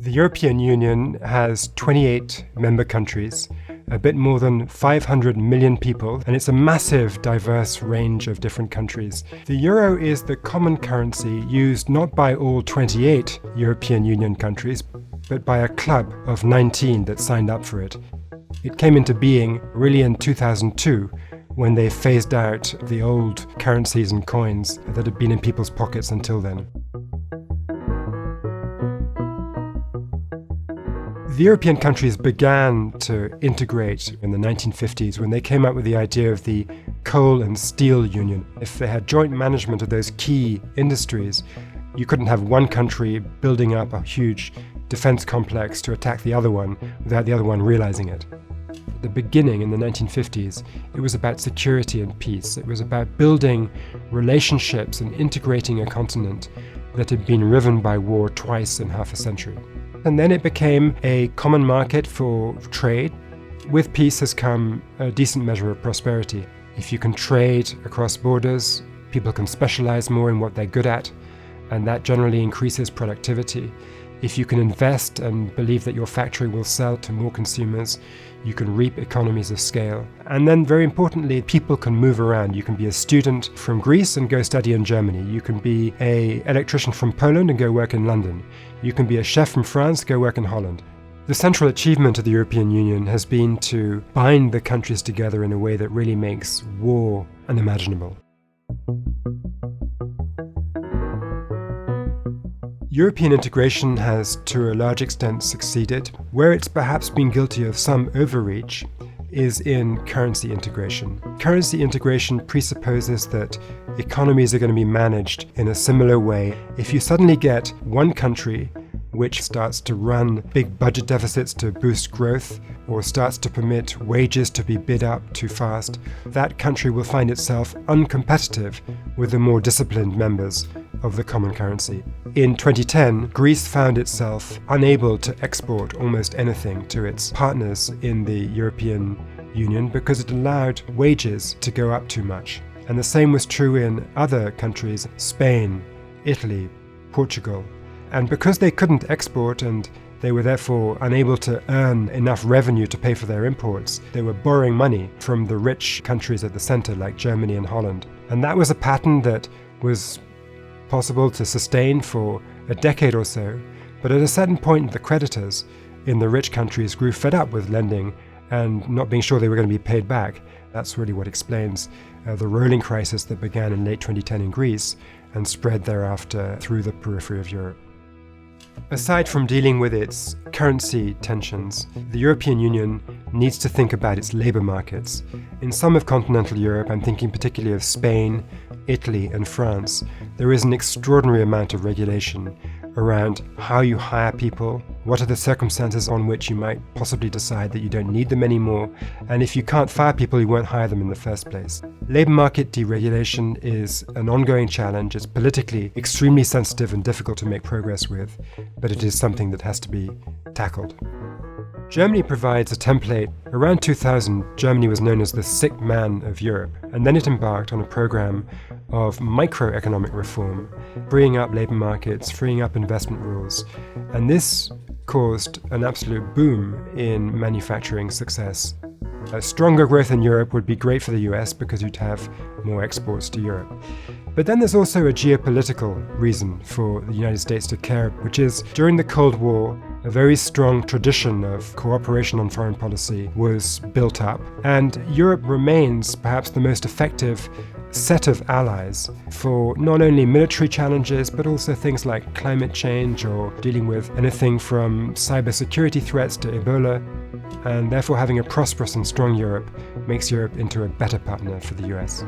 The European Union has 28 member countries, a bit more than 500 million people, and it's a massive, diverse range of different countries. The euro is the common currency used not by all 28 European Union countries, but by a club of 19 that signed up for it. It came into being really in 2002, when they phased out the old currencies and coins that had been in people's pockets until then. The European countries began to integrate in the 1950s when they came up with the idea of the coal and steel union. If they had joint management of those key industries, you couldn't have one country building up a huge defense complex to attack the other one without the other one realizing it. At the beginning, in the 1950s, it was about security and peace. It was about building relationships and integrating a continent that had been riven by war twice in half a century. And then it became a common market for trade. With peace has come a decent measure of prosperity. If you can trade across borders, people can specialize more in what they're good at, and that generally increases productivity. If you can invest and believe that your factory will sell to more consumers, you can reap economies of scale. And then, very importantly, people can move around. You can be a student from Greece and go study in Germany. You can be an electrician from Poland and go work in London. You can be a chef from France, go work in Holland. The central achievement of the European Union has been to bind the countries together in a way that really makes war unimaginable. European integration has, to a large extent, succeeded. Where it's perhaps been guilty of some overreach is in currency integration. Currency integration presupposes that economies are going to be managed in a similar way. If you suddenly get one country which starts to run big budget deficits to boost growth, or starts to permit wages to be bid up too fast, that country will find itself uncompetitive with the more disciplined members of the common currency. In 2010, Greece found itself unable to export almost anything to its partners in the European Union because it allowed wages to go up too much. And the same was true in other countries, Spain, Italy, Portugal. And because they couldn't export and they were therefore unable to earn enough revenue to pay for their imports, they were borrowing money from the rich countries at the center like Germany and Holland. And that was a pattern that was possible to sustain for a decade or so, but at a certain point the creditors in the rich countries grew fed up with lending and not being sure they were going to be paid back. That's really what explains the rolling crisis that began in late 2010 in Greece and spread thereafter through the periphery of Europe. Aside from dealing with its currency tensions, the European Union needs to think about its labour markets. In some of continental Europe, I'm thinking particularly of Spain, Italy and France, there is an extraordinary amount of regulation around how you hire people, what are the circumstances on which you might possibly decide that you don't need them anymore, and if you can't fire people, you won't hire them in the first place. Labour market deregulation is an ongoing challenge. It's politically extremely sensitive and difficult to make progress with, but it is something that has to be tackled. Germany provides a template. Around 2000, Germany was known as the sick man of Europe, and then it embarked on a program of microeconomic reform, freeing up labour markets, freeing up investment rules, and this caused an absolute boom in manufacturing success. A stronger growth in Europe would be great for the US because you'd have more exports to Europe. But then there's also a geopolitical reason for the United States to care, which is during the Cold War, a very strong tradition of cooperation on foreign policy was built up, and Europe remains perhaps the most effective set of allies for not only military challenges, but also things like climate change or dealing with anything from cybersecurity threats to Ebola. And therefore having a prosperous and strong Europe makes Europe into a better partner for the US.